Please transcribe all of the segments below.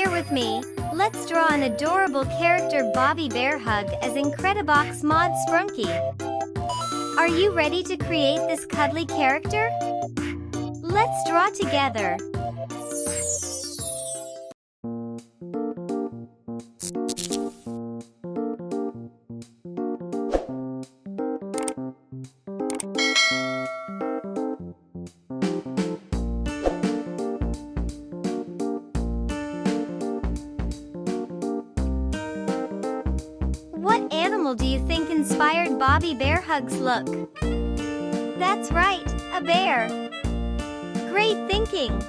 Here with me, let's draw an adorable character Bobby Bearhug as Incredibox mod Sprunki. Are you ready to create this cuddly character? Let's draw together. What animal do you think inspired Bobby Bearhug's look? That's right, a bear. Great thinking!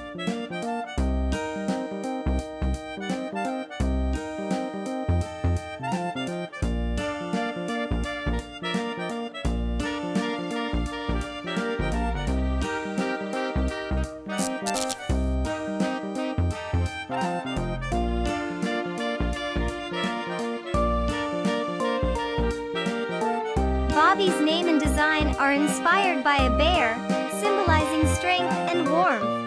Bobby's name and design are inspired by a bear, symbolizing strength and warmth.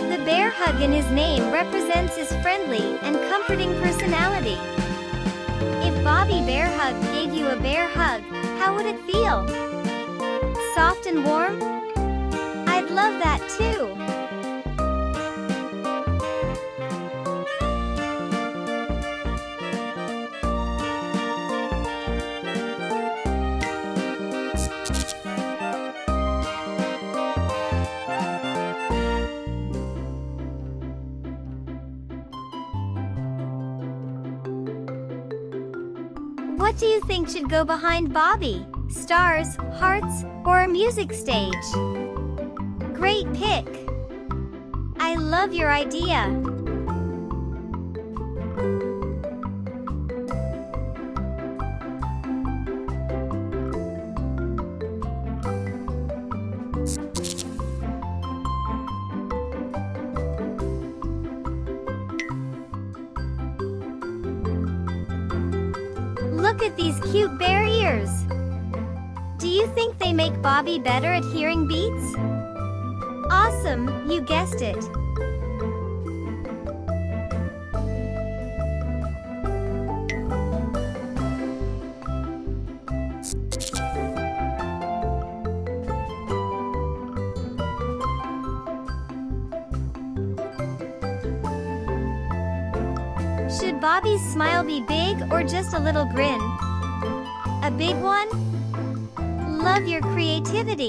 The bear hug in his name represents his friendly and comforting personality. If Bobby Bearhug gave you a bear hug, how would it feel? Soft and warm? I'd love that too. What do you think should go behind Bobby? Stars, hearts, or a music stage? Great pick! I love your idea! Look at these cute bear ears! Do you think they make Bobby better at hearing beats? Awesome, you guessed it! Should Bobby's smile be big or just a little grin? A big one? Love your creativity!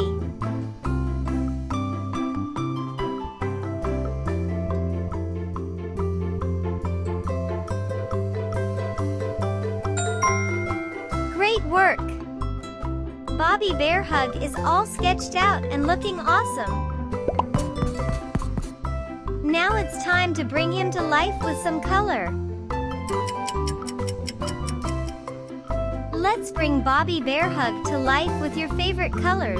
Great work! Bobby Bearhug is all sketched out and looking awesome. Now it's time to bring him to life with some color. Let's bring Bobby Bearhug to life with your favorite colors.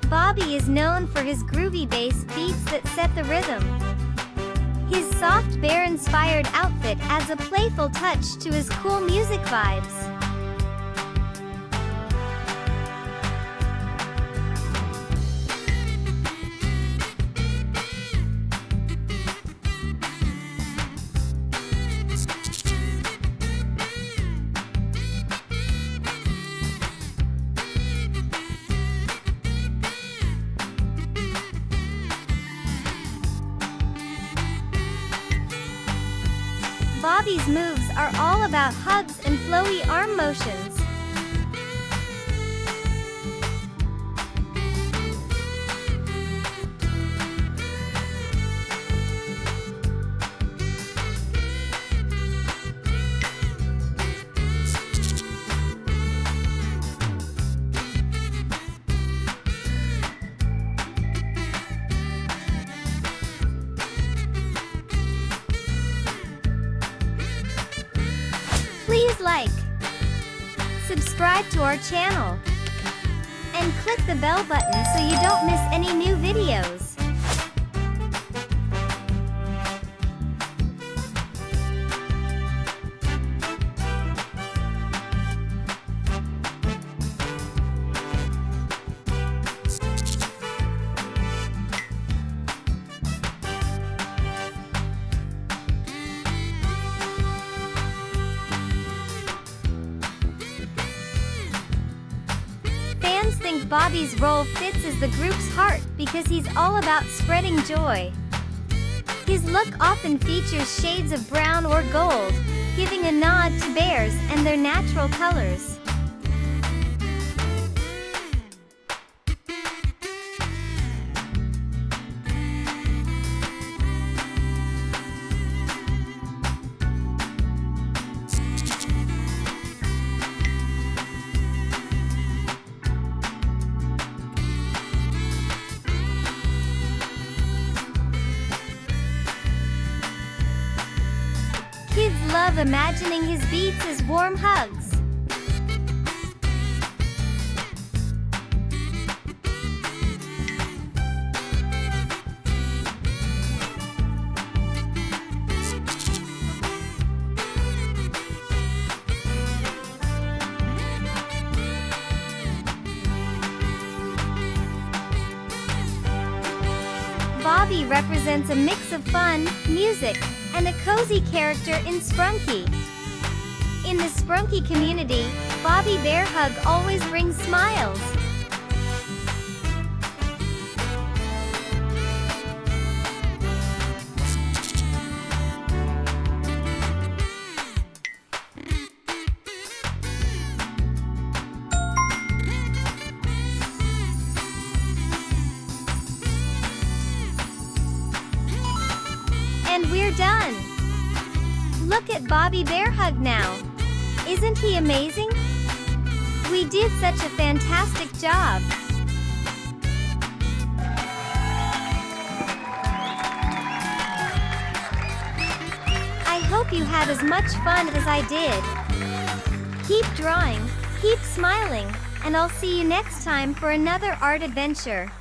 Bobby is known for his groovy bass beats that set the rhythm. His soft bear-inspired outfit adds a playful touch to his cool music vibes. Bobby's moves are all about hugs and flowy arm motions. like, subscribe to our channel, and click the bell button so you don't miss any new videos. Fans think Bobby's role fits as the group's heart because he's all about spreading joy. His look often features shades of brown or gold, giving a nod to bears and their natural colors. Kids love imagining his beats as warm hugs. Bobby represents a mix of fun, music, and a cozy character in Sprunki. In the Sprunki community, Bobby Bearhug always brings smiles. And we're done! Look at Bobby Bearhug now! Isn't he amazing? We did such a fantastic job! I hope you had as much fun as I did. Keep drawing, keep smiling, and I'll see you next time for another art adventure.